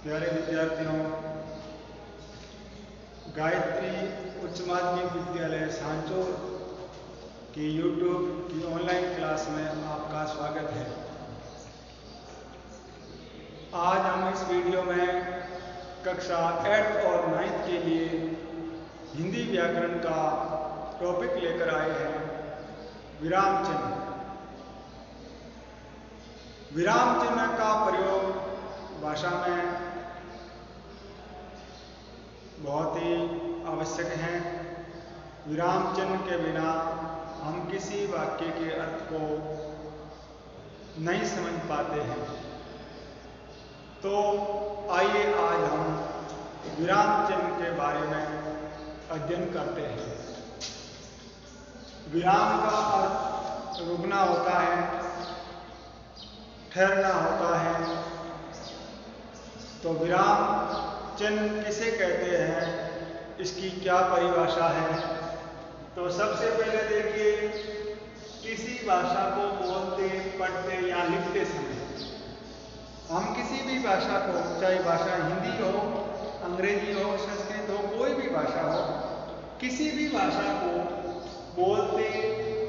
प्यारे विद्यार्थियों, गायत्री उच्च माध्यमिक विद्यालय सांचौर की यूट्यूब की ऑनलाइन क्लास में आपका स्वागत है। आज हम इस वीडियो में कक्षा 8 और 9 के लिए हिंदी व्याकरण का टॉपिक लेकर आए हैं, विराम चिन्ह। विराम चिन्ह का प्रयोग भाषा में बहुत ही आवश्यक है। विराम चिन्ह के बिना हम किसी वाक्य के अर्थ को नहीं समझ पाते हैं। तो आइए आज हम विराम चिन्ह के बारे में अध्ययन करते हैं। विराम का अर्थ रुकना होता है, ठहरना होता है। तो विराम चिन्ह किसे कहते हैं, इसकी क्या परिभाषा है? तो सबसे पहले देखिए, किसी भाषा को बोलते, पढ़ते या लिखते समय हम किसी भी भाषा को, चाहे भाषा हिंदी हो, अंग्रेजी हो, संस्कृत हो, कोई भी भाषा हो, किसी भी भाषा को बोलते,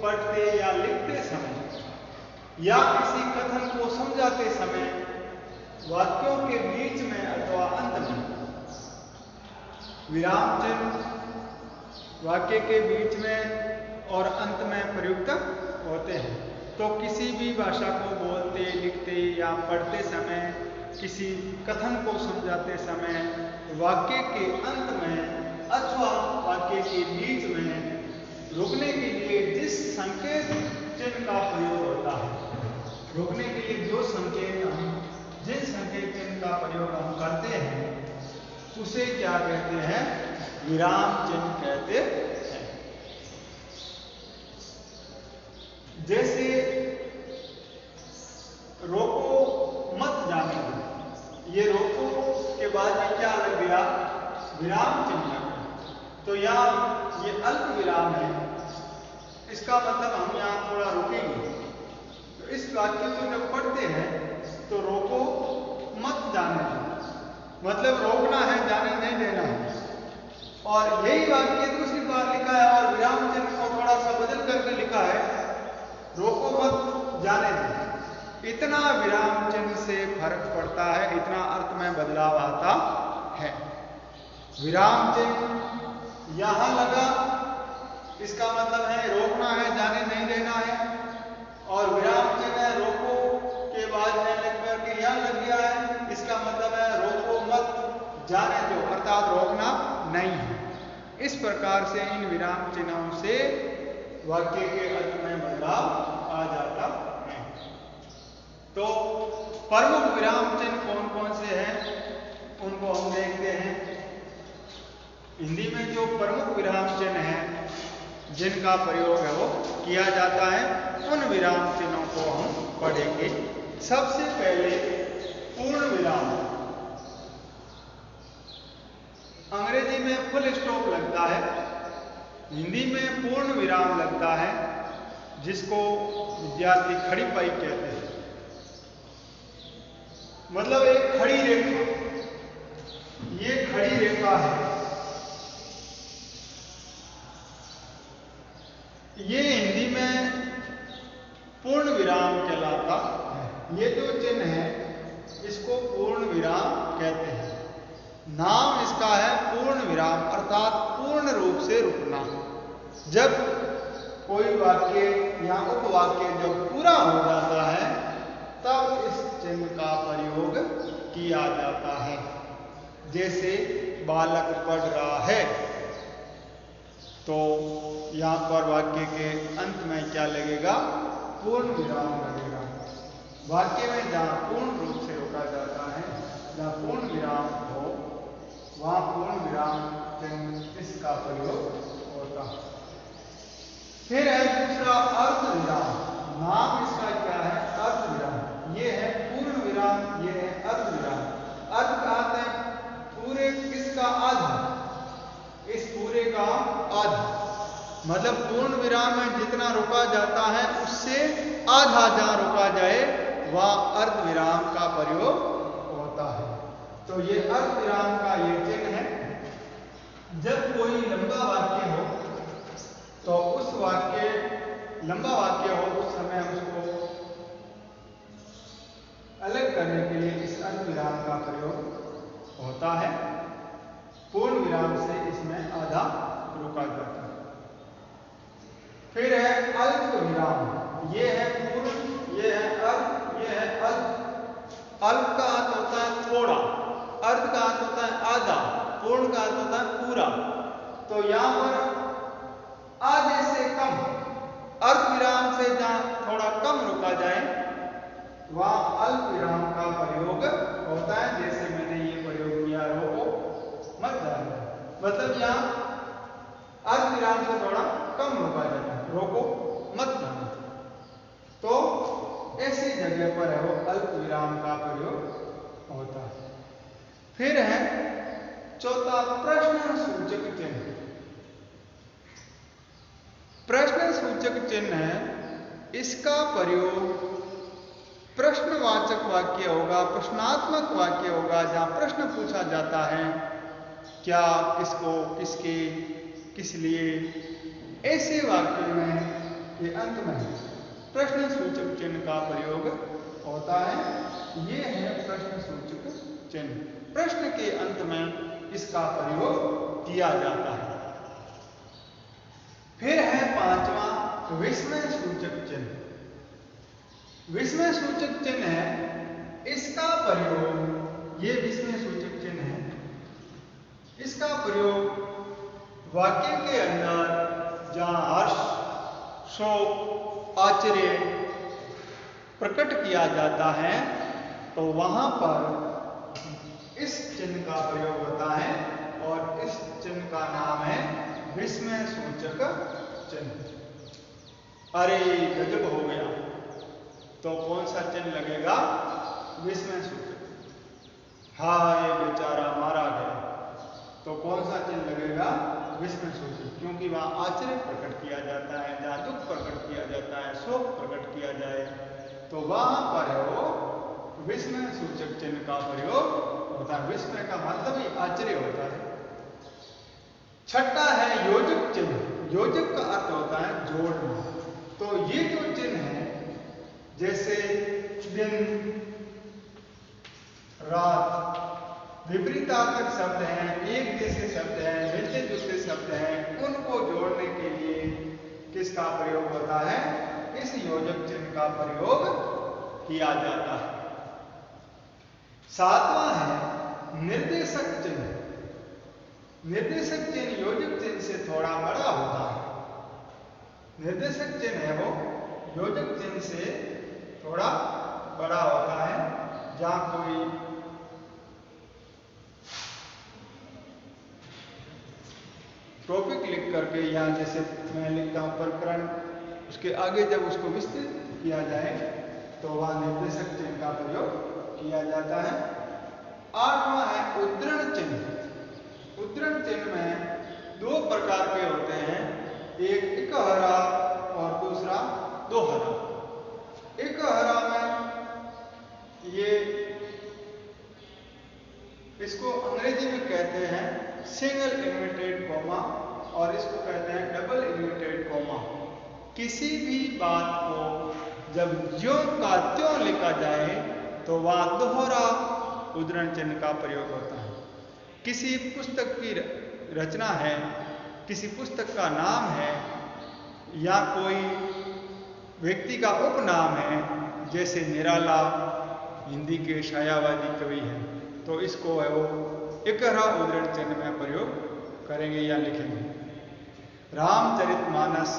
पढ़ते या लिखते समय या किसी कथन को समझाते समय वाक्यों के बीच में अथवा अंत में विराम चिन्ह वाक्य के बीच में और अंत में प्रयुक्त होते हैं। तो किसी भी भाषा को बोलते, लिखते या पढ़ते समय, किसी कथन को समझाते समय वाक्य के अंत में अथवा वाक्य के बीच में रुकने के लिए जिस संकेत चिन्ह का प्रयोग होता है, रुकने के लिए जो संकेत जिन संकेत चिन्ह का प्रयोग हम करते हैं उसे क्या कहते हैं? विराम चिन्ह कहते हैं। जैसे रोको मत जाने दो, ये रोको के बाद में क्या लग गया? विराम चिन्ह। तो यहाँ ये अल्प विराम है, इसका मतलब हम यहाँ थोड़ा रुकेंगे। तो इस वाक्य को जब पढ़ते हैं तो रोको मत जाने दो, मतलब रोकना है, जाने नहीं देना है। और यही वाक्य दूसरी बार लिखा है और विराम चिन्ह को थोड़ा सा बदल करके लिखा है, रोको मत जाने दो। इतना विराम चिन्ह से फर्क पड़ता है, इतना अर्थ में बदलाव आता है। विराम चिन्ह यहां लगा, इसका मतलब है रोकना है, जाने नहीं देना है। और विराम चिन्ह रोको के बाद में लिख करके यहां लग गया है, इसका मतलब है रोको मत जाने दो, अर्थात रोकना नहीं है। इस प्रकार से इन विराम चिन्हों से वाक्य के अर्थ में बदलाव आ जाता है। तो प्रमुख विराम चिन्ह कौन कौन से हैं उनको हम देखते हैं। हिंदी में जो प्रमुख विराम चिन्ह हैं जिनका प्रयोग है वो किया जाता है, उन विराम चिन्हों को हम पढ़ेंगे। सबसे पहले पूर्ण विराम। अंग्रेजी में फुल स्टॉप लगता है, हिंदी में पूर्ण विराम लगता है, जिसको विद्यार्थी खड़ी पाई कहते हैं। मतलब एक खड़ी रेखा, ये खड़ी रेखा है, ये हिंदी में पूर्ण विराम कहलाता है। ये जो चिन्ह है इसको पूर्ण विराम कहते हैं। नाम इसका है पूर्ण विराम, अर्थात पूर्ण रूप से रुकना। जब कोई वाक्य या उपवाक्य जब पूरा हो जाता है तब इस चिन्ह का प्रयोग किया जाता है। जैसे बालक पढ़ रहा है, तो यहां पर वाक्य के अंत में क्या लगेगा? पूर्ण विराम लगेगा। वाक्य में जहां पूर्ण रूप से रोका जाता है, जहां पूर्ण विराम हो, वहां पूर्ण विराम चिन्ह इसका प्रयोग होता है। फिर है दूसरा अर्ध विराम। नाम इसका क्या है? अर्ध विराम। ये है पूर्ण विराम, ये है अर्ध विराम। अर्ध का अर्थ है पूरे किसका? आधा, इस पूरे का आधा। मतलब पूर्ण विराम में जितना रुका जाता है उससे आधा जहां रुका जाए वह अर्ध विराम का प्रयोग होता है। तो तो ये अर्ध विराम का ये चिन्ह है। जब कोई लंबा वाक्य हो तो उस वाक्य लंबा वाक्य हो उस समय हम उसको अलग करने के लिए इस अर्ध विराम का प्रयोग होता है। पूर्ण विराम से इसमें आधा रुका जाता है। फिर है अल्प विराम। ये है पूर्ण, ये है अर्ध, ये है अल्प। अल्प का अर्थ होता है थोड़ा, अर्ध का अर्थ होता है आधा, पूर्ण का अर्थ होता है पूरा। तो यहां पर आधे से कम, अर्ध विराम से जहां थोड़ा कम रुका जाए वहां अल्प विराम का प्रयोग होता है। जैसे मैंने ये प्रयोग किया, रोको मत जाना, मतलब यहां अर्ध विराम से थोड़ा कम रुका जाता है, रोको मत जाना। तो ऐसी जगह पर है वो अल्प विराम का प्रयोग होता है। फिर है चौथा प्रश्न सूचक चिन्ह। प्रश्न सूचक चिन्ह है, इसका प्रयोग प्रश्नवाचक वाक्य होगा, प्रश्नात्मक वाक्य होगा, जहां प्रश्न पूछा जाता है क्या, किसको, किसके, किस लिए, ऐसे वाक्य में ये अंत में प्रश्न सूचक चिन्ह का प्रयोग होता है। ये है प्रश्न सूचक चिन्ह। प्रश्न के अंत में इसका प्रयोग किया जाता है। फिर है पांचवा विस्मय सूचक चिन्ह। विस्मय सूचक चिन्ह है, इसका प्रयोग, ये विस्मय सूचक चिन्ह है, इसका प्रयोग वाक्य के अंदर जहां हर्ष, शोक, आश्चर्य प्रकट किया जाता है तो वहां पर इस चिन्ह का प्रयोग होता है और इस चिन्ह का नाम है विस्मय सूचक चिन्ह। अरे गजब हो गया, तो कौन सा चिन्ह लगेगा? विस्मय सूचक। हाय बेचारा मारा गया, तो कौन सा चिन्ह लगेगा? विस्मय सूचक। क्योंकि वहां आश्चर्य प्रकट किया जाता है, जहां दुख प्रकट किया जाता है, शोक प्रकट किया जाए, तो वहां पर है वो विस्मय सूचक चिन्ह का प्रयोग होता है। विस्मय का मतलब ही आश्चर्य होता है। छठा है योजक चिन्ह। योजक का अर्थ होता है जोड़ना। तो ये जो चिन्ह है, जैसे दिन, रात, विपरीतार्थक शब्द हैं, एक जैसे शब्द हैं, मिलते जुलते शब्द हैं, उनको जोड़ने के लिए किसका प्रयोग होता है? इस योजक चिन्ह का प्रयोग किया जाता है। सातवां है निर्देशक चिन्ह। निर्देशक चिन्ह योजक चिन्ह से थोड़ा बड़ा होता है। निर्देशक चिन्ह है वो योजक चिन्ह से थोड़ा बड़ा होता है। जहां कोई टॉपिक लिख करके, या जैसे मैं लिखता हूं प्रकरण, उसके आगे जब उसको विस्तृत किया जाए तो वहां निर्देशक चिन्ह का प्रयोग किया जाता है। आठवां है उद्धरण चिन्ह। उद्धरण चिन्ह में दो प्रकार के होते हैं, एक इकहरा और दूसरा दोहरा। इकहरा में ये, इसको अंग्रेजी में कहते हैं सिंगल इन्वर्टेड कॉमा और इसको कहते हैं डबल इन्वर्टेड कॉमा। किसी भी बात को जब ज्यों का त्यों लिखा जाए तो वहां दोहरा उद्धरण चिन्ह का प्रयोग होता है। किसी पुस्तक की रचना है, किसी पुस्तक का नाम है, या कोई व्यक्ति का उपनाम है, जैसे निराला हिंदी के छायावादी कवि हैं, तो इसको है वो इकहरा उद्धरण चिन्ह में प्रयोग करेंगे या लिखेंगे। रामचरितमानस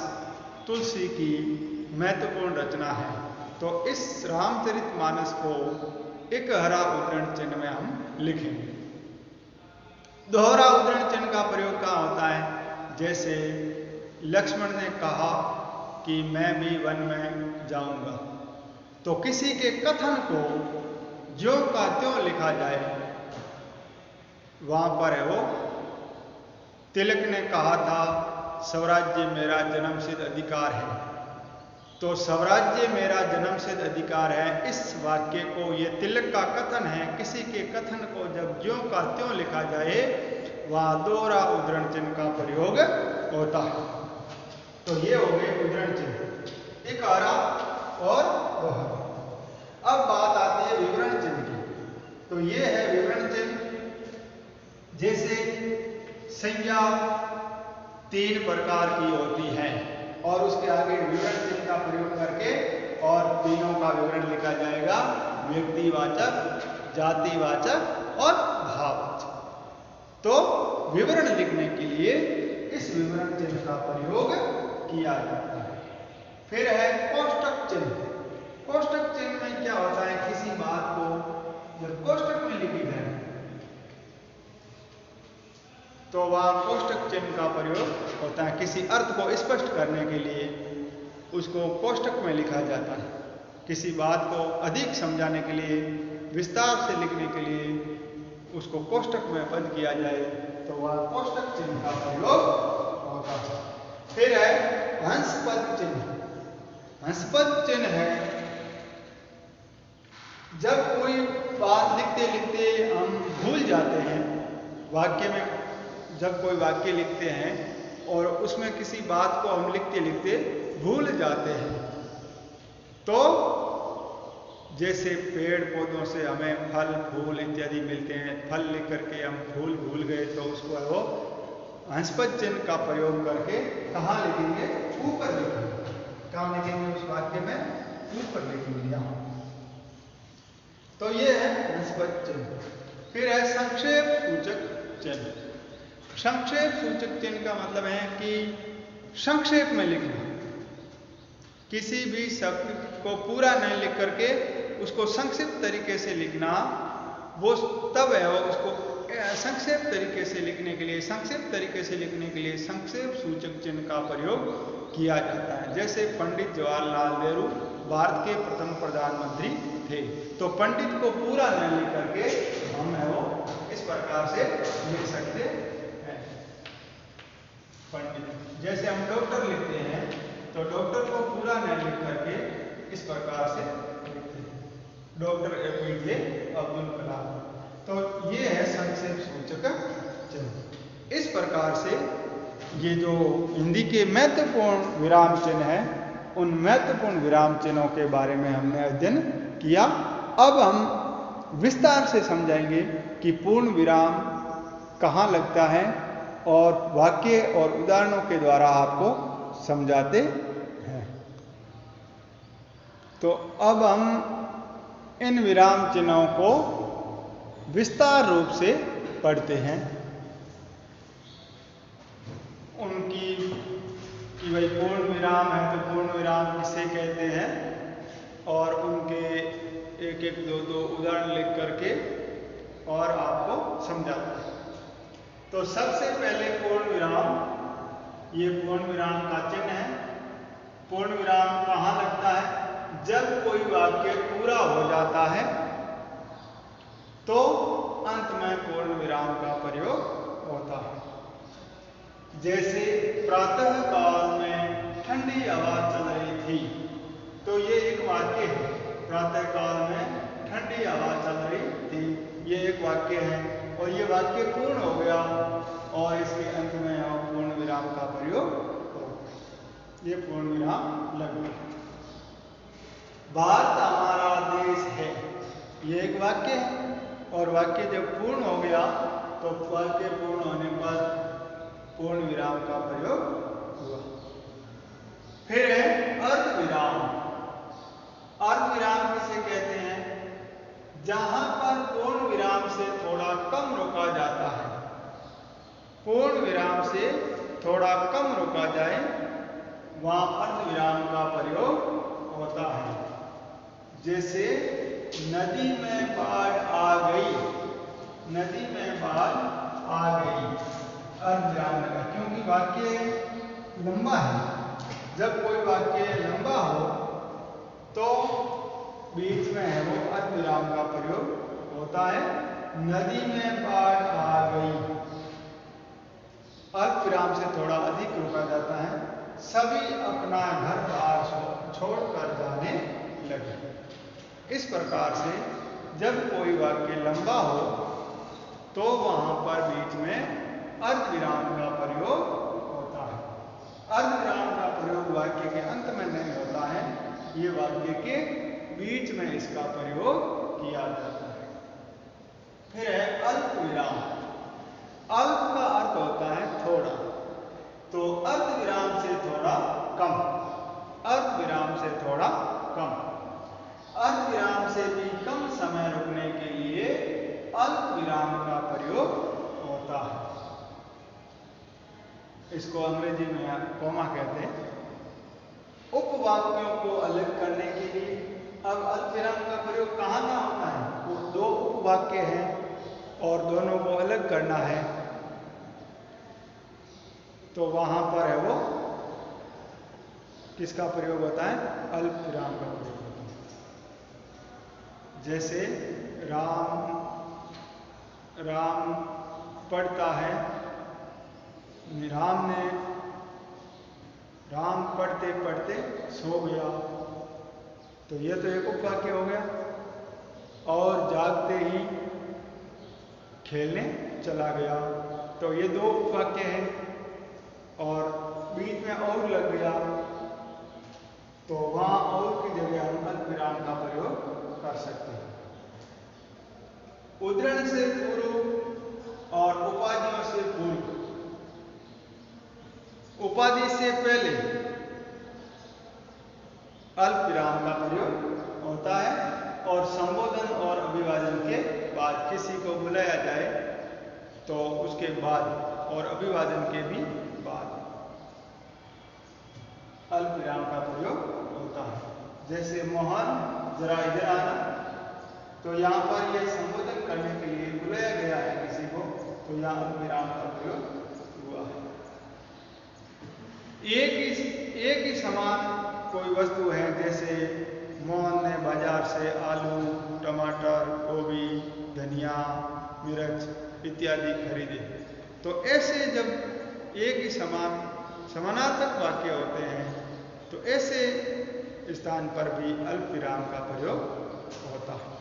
तुलसी की महत्वपूर्ण रचना है, तो इस रामचरितमानस को इकहरा उद्धरण चिन्ह में हम लिखेंगे। दोहरा उद्धरण चिन्ह का प्रयोग कहाँ होता है? जैसे लक्ष्मण ने कहा कि मैं भी वन में जाऊंगा, तो किसी के कथन को ज्यों का त्यों लिखा जाए, वहां पर है वो तिलक ने कहा था स्वराज्य मेरा जन्मसिद्ध अधिकार है, तो स्वराज्य मेरा जन्मसिद्ध अधिकार है, इस वाक्य को, ये तिलक का कथन है। किसी के कथन को जब ज्यों का त्यों लिखा जाए वहां दोहरा उद्धरण चिन्ह का प्रयोग होता है। तो ये हो गए उद्धरण चिन्ह, इकारा और दोहरा। अब बात आती है विवरण चिन्ह की। तो ये है विवरण चिन्ह। जैसे संज्ञा 3 प्रकार की होती है और उसके आगे विवरण चिन्ह का प्रयोग करके और तीनों का विवरण लिखा जाएगा, व्यक्तिवाचक, जातिवाचक और भाववाचक। तो विवरण लिखने के लिए इस विवरण चिन्ह का प्रयोग किया जाता है। फिर है कोष्टक चिन्ह। कोष्टक चिन्ह में क्या होता है, किसी बात को जब कोष्टक में लिखी जाए तो वह कोष्टक चिन्ह का प्रयोग होता है। किसी अर्थ को स्पष्ट करने के लिए उसको कोष्टक में लिखा जाता है। किसी बात को अधिक समझाने के लिए, विस्तार से लिखने के लिए उसको कोष्टक में बंद किया जाए तो वह कोष्टक चिन्ह का प्रयोग होता है। फिर है हंसपद चिन्ह। हंसपद चिन्ह है जब कोई बात लिखते लिखते हम भूल जाते हैं, वाक्य में जब कोई वाक्य लिखते हैं और उसमें किसी बात को हम लिखते लिखते भूल जाते हैं, तो जैसे पेड़ पौधों से हमें फल फूल इत्यादि मिलते हैं, फल लिख करके हम फूल भूल गए तो उसको वो हंसपद चिन्ह का प्रयोग करके कहाँ लिखेंगे, ऊपर लिखेंगे। कहाँ लिखेंगे, उस वाक्य में ऊपर लिखेंगे यहाँ। तो ये है हंसपद चिन्ह। फिर है संक्षेप सूचक चिन्ह। संक्षेप सूचक चिन्ह का मतलब है कि संक्षेप में लिखना, किसी भी शब्द को पूरा नहीं लिख करके उसको संक्षिप्त तरीके से लिखना, वो तब है वो उसको संक्षेप तरीके से लिखने के लिए, संक्षिप्त तरीके से लिखने के लिए संक्षेप सूचक चिन्ह का प्रयोग किया जाता है। जैसे पंडित जवाहरलाल नेहरू भारत के प्रथम प्रधानमंत्री थे, तो पंडित को पूरा नहीं लिख करके हम है वो इस प्रकार से लिख सकते हैं पंडित। जैसे हम डॉक्टर लिखते हैं तो डॉक्टर को पूरा नहीं लिख करके इस प्रकार से लिखते हैं, डॉक्टर APJ अब्दुल कलाम। तो ये है संक्षेप सूचक चिन्ह। इस प्रकार से ये जो हिंदी के महत्वपूर्ण विराम चिन्ह हैं, उन महत्वपूर्ण विराम चिन्हों के बारे में हमने अध्ययन किया। अब हम विस्तार से समझाएंगे कि पूर्ण विराम कहाँ लगता है और वाक्य और उदाहरणों के द्वारा आपको समझाते हैं। तो अब हम इन विराम चिन्हों को विस्तार रूप से पढ़ते हैं। उनकी कि भाई पूर्ण विराम है तो पूर्ण विराम किसे कहते हैं, और उनके एक एक दो दो उदाहरण लिख करके और आपको समझाते हैं। तो सबसे पहले पूर्ण विराम, ये पूर्ण विराम का चिन्ह है। पूर्ण विराम कहाँ लगता है, जब कोई वाक्य पूरा हो जाता है तो अंत में पूर्ण विराम का प्रयोग होता है। जैसे प्रातः काल में ठंडी हवा चल रही थी, तो ये एक वाक्य है। प्रातः काल में ठंडी हवा चल रही थी, ये एक वाक्य है और ये वाक्य पूर्ण हो गया और इसके अंत में हम पूर्ण विराम का प्रयोग हो, ये पूर्ण विराम लग गया। भारत हमारा देश है, ये एक वाक्य है और वाक्य जब पूर्ण हो गया तो वाक्य पूर्ण होने पर पूर्ण विराम का प्रयोग हुआ। फिर है अर्धविराम। अर्धविराम किसे कहते हैं, जहां पर पूर्ण विराम से थोड़ा कम रोका जाता है, पूर्ण विराम से थोड़ा कम रोका जाए वहां अर्धविराम का प्रयोग होता है। जैसे नदी में बाढ़ आ गई, नदी में बाढ़ आ गई, अर्धविराम लगा क्योंकि वाक्य लंबा है। जब कोई वाक्य लंबा हो तो बीच में है वो अर्धविराम का प्रयोग होता है। नदी में बाढ़ आ गई, अर्धविराम से थोड़ा अधिक रोका जाता है। सभी अपना घर बार छोड़कर जाने लगे। इस प्रकार से जब कोई वाक्य लंबा हो तो वहां पर बीच में अर्धविराम का प्रयोग होता है। अर्धविराम का प्रयोग वाक्य के अंत में नहीं होता है, ये वाक्य के बीच में इसका प्रयोग किया जाता है। फिर है अल्प विराम। अल्प का अर्थ होता है थोड़ा, तो अर्धविराम से थोड़ा कम, अर्धविराम से थोड़ा कम, अर्धविराम से भी कम समय रुकने के लिए अल्प विराम का प्रयोग होता है। इसको अंग्रेजी में कोमा कहते हैं। उपवाक्यों को अलग करने के लिए अब अल्प विराम का प्रयोग कहाँ ना होता है? वो दो उपवाक्य हैं और दोनों को अलग करना है, तो वहां पर है वो किसका प्रयोग होता है? अल्प विराम का प्रयोग होता है। जैसे राम पढ़ता है, राम पढ़ते पढ़ते सो गया, तो यह तो एक उपवाक्य हो गया। और जागते ही खेलने चला गया, तो ये दो उपवाक्य हैं। और बीच में और लग गया, तो वहां और की जगह हम अल्पविराम का प्रयोग कर सकते हैं। उद्धरण से पूर्व और उपाधियों से पूर्व, उपाधि से पहले अल्पविराम का प्रयोग होता है, और संबोधन और अभिवादन के बाद किसी को बुलाया जाए तो उसके बाद और अभिवादन के भी बाद अल्पविराम का प्रयोग होता है। जैसे मोहन जरा इधर आना, तो यहाँ पर यह संबोधन करने के लिए बुलाया गया है किसी को, तो यहाँ अल्पविराम का प्रयोग हुआ है। एक ही समान कोई वस्तु है, जैसे मोहन ने बाजार से आलू, टमाटर, गोभी, धनिया, मिर्च इत्यादि खरीदे, तो ऐसे जब एक ही समानार्थक वाक्य होते हैं, तो ऐसे स्थान पर भी अल्पविराम का प्रयोग होता है।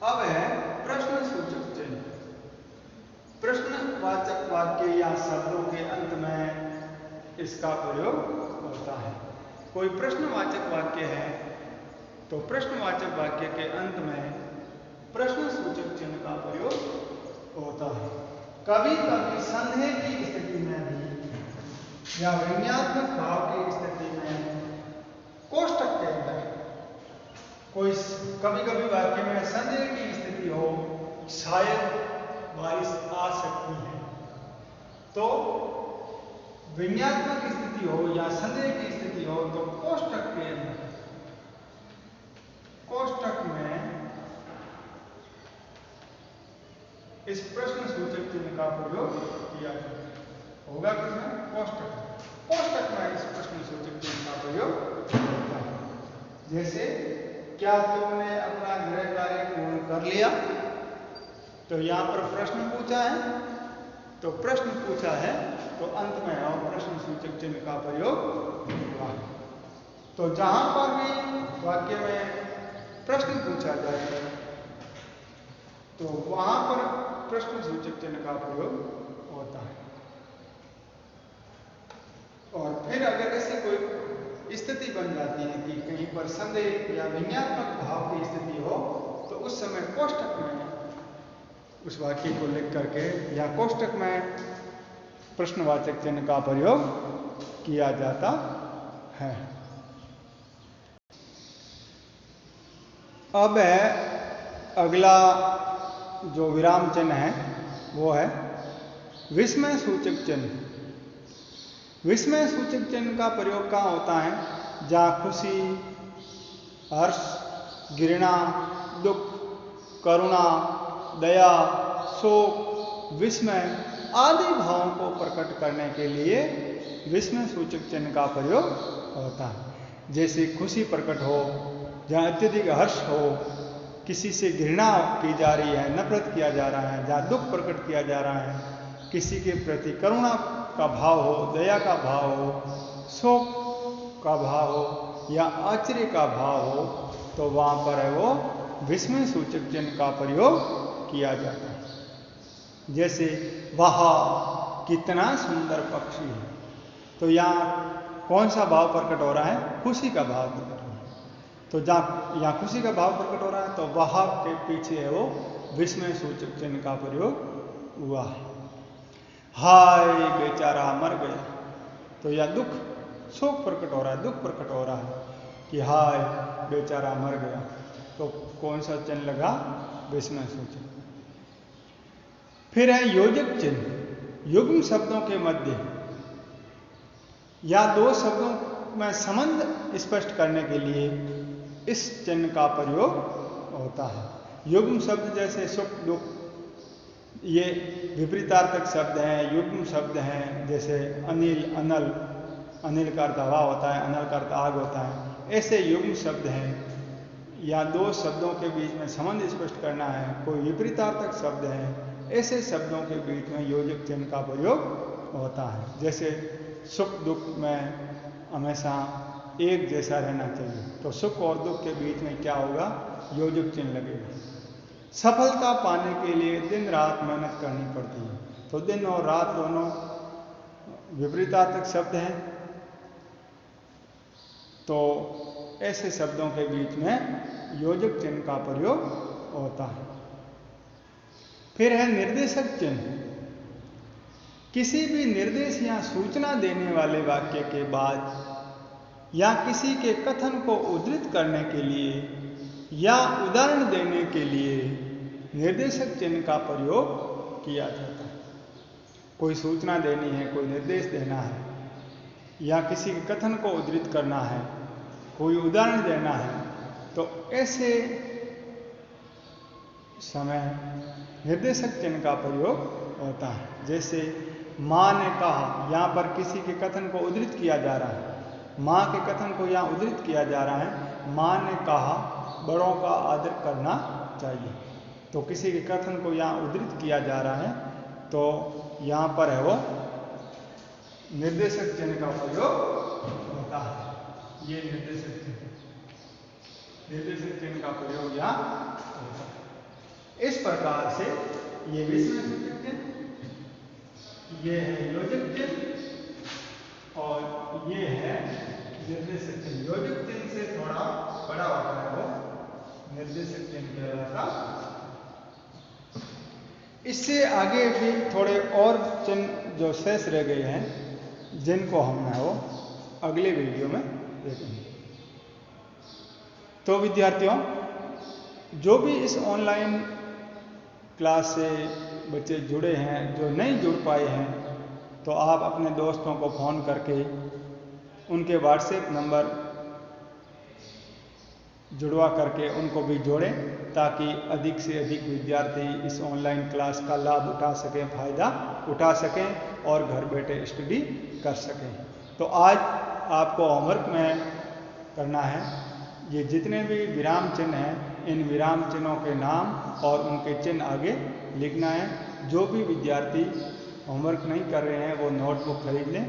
अब है प्रश्नसूचक चिन्ह। प्रश्नवाचक वाक्य या शब्दों के अंत में इसका प्रयोग होता है। कोई प्रश्नवाचक वाक्य है तो प्रश्नवाचक वाक्य के अंत में प्रश्नसूचक चिन्ह का प्रयोग होता है। कभी कभी संदेह की स्थिति में भी या व्यंग्यात्मक भाव की स्थिति में कोष्टक के अंदर कोई कभी कभी वाक्य में संदेह की स्थिति हो, शायद बारिश आ सकती है, तो व्यंग्यात्मक स्थिति हो या संदेह की स्थिति हो, तो कोष्टक के अंदर, कोष्टक में इस प्रश्नसूचक चिन्ह का प्रयोग किया जाता होगा। किसमें? कोष्टक। कोष्टक में इस प्रश्नसूचक चिन्ह का प्रयोग होता है। जैसे क्या तुमने अपना गृह कार्य पूर्ण कर लिया? तो यहां पर प्रश्न पूछा है, तो प्रश्न पूछा है तो अंत में और प्रश्नसूचक चिन्ह का प्रयोग हुआ। तो जहां पर भी वाक्य में प्रश्न पूछा जाए तो वहां पर प्रश्नसूचक चिन्ह का प्रयोग होता है। और फिर अगर ऐसी कोई स्थिति बन जाती है कि कहीं पर संदेह या व्यंग्यात्मक भाव की स्थिति हो, तो उस समय कोष्टक में उस वाक्य को लिख करके या कोष्टक में प्रश्नवाचक चिन्ह का प्रयोग किया जाता है। अब है अगला जो विराम चिन्ह है वो है विस्मय सूचक चिन्ह। विस्मय सूचक चिन्ह का प्रयोग कहाँ होता है? जहाँ खुशी, हर्ष, घृणा, दुख, करुणा, दया, शोक, विस्मय आदि भावों को प्रकट करने के लिए विस्मय सूचक चिन्ह का प्रयोग होता है। जैसे खुशी प्रकट हो, जहाँ अत्यधिक हर्ष हो, किसी से घृणा की जा रही है, नफरत किया जा रहा है, जहाँ दुख प्रकट किया जा रहा है, किसी के प्रति करुणा का भाव हो, दया का भाव हो, शोक का भाव हो या आश्चर्य का भाव हो तो वहाँ पर है वो विस्मय सूचक चिन्ह का प्रयोग किया जाता है। जैसे वाह कितना सुंदर पक्षी है, तो यहाँ कौन सा भाव प्रकट हो रहा है? खुशी का भाव प्रकट हो रहा है। तो जहाँ यहाँ खुशी का भाव प्रकट हो रहा है तो वाह के पीछे है वो विस्मय सूचक चिन्ह का प्रयोग हुआ है। हाय बेचारा मर गया, तो यह दुख शोक प्रकट हो रहा है, दुख प्रकट हो रहा है कि हाय बेचारा मर गया, तो कौन सा चिन्ह लगा? विस्मय सूचक। फिर है योजक चिन्ह। युग्म शब्दों के मध्य या दो शब्दों में संबंध स्पष्ट करने के लिए इस चिन्ह का प्रयोग होता है। युग्म शब्द जैसे सुख दुख, ये विपरीतार्थक शब्द हैं, युग्म शब्द हैं। जैसे अनिल अनल, अनिल का अर्थ हवा होता है, अनल का अर्थ आग होता है, ऐसे युग्म शब्द हैं। या दो शब्दों के बीच में संबंध स्पष्ट करना है, कोई विपरीतार्थक शब्द है, ऐसे शब्दों के बीच में योजक चिन्ह का प्रयोग होता है। जैसे सुख दुख में हमेशा एक जैसा रहना चाहिए, तो सुख और दुख के बीच में क्या होगा? योजक चिन्ह लगेगा। सफलता पाने के लिए दिन रात मेहनत करनी पड़ती है, तो दिन और रात दोनों विपरीतार्थक शब्द हैं, तो ऐसे शब्दों के बीच में योजक चिन्ह का प्रयोग होता है। फिर है निर्देशक चिन्ह। किसी भी निर्देश या सूचना देने वाले वाक्य के बाद या किसी के कथन को उद्धृत करने के लिए या उदाहरण देने के लिए निर्देशक चिन्ह का प्रयोग किया जाता है। कोई सूचना देनी है, कोई निर्देश देना है, या किसी के कथन को उद्धृत करना है, कोई उदाहरण देना है, तो ऐसे समय निर्देशक चिन्ह का प्रयोग होता है। जैसे माँ ने कहा, यहाँ पर किसी के कथन को उद्धृत किया जा रहा है, माँ के कथन को यहाँ उद्धृत किया जा रहा है। माँ ने कहा बड़ों का आदर करना चाहिए, तो किसी के कथन को यहाँ उद्धृत किया जा रहा है, तो यहाँ पर है वो निर्देशक चिन्ह का प्रयोग होता है। ये निर्देशक चिन्ह का प्रयोग यहाँ होता है। इस प्रकार से ये विस्मय सूचक चिन्ह, ये है योजक चिन्ह और ये है निर्देशक चिन्ह। योजक चिन्ह से थोड़ा बड़ा होता है वो निर्देशक चिन्ह कहलाता। इससे आगे भी थोड़े और चिन्ह जो शेष रह गए हैं, जिनको हम वो अगले वीडियो में देखेंगे। तो विद्यार्थियों, जो भी इस ऑनलाइन क्लास से बच्चे जुड़े हैं, जो नहीं जुड़ पाए हैं, तो आप अपने दोस्तों को फ़ोन करके उनके व्हाट्सएप नंबर जुड़वा करके उनको भी जोड़ें, ताकि अधिक से अधिक विद्यार्थी इस ऑनलाइन क्लास का लाभ उठा सकें, फ़ायदा उठा सकें और घर बैठे स्टडी कर सकें। तो आज आपको होमवर्क में करना है, ये जितने भी विराम चिन्ह हैं, इन विराम चिन्हों के नाम और उनके चिन्ह आगे लिखना है। जो भी विद्यार्थी होमवर्क नहीं कर रहे हैं वो नोटबुक खरीद लें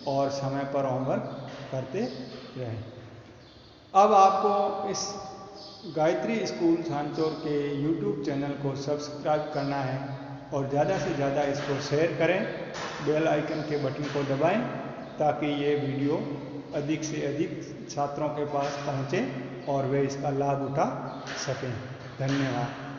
और समय पर होमवर्क करते रहें। अब आपको इस गायत्री स्कूल सांचौर के YouTube चैनल को सब्सक्राइब करना है और ज़्यादा से ज़्यादा इसको शेयर करें, बेल आइकन के बटन को दबाएं, ताकि ये वीडियो अधिक से अधिक छात्रों के पास पहुँचे और वे इसका लाभ उठा सकें। धन्यवाद।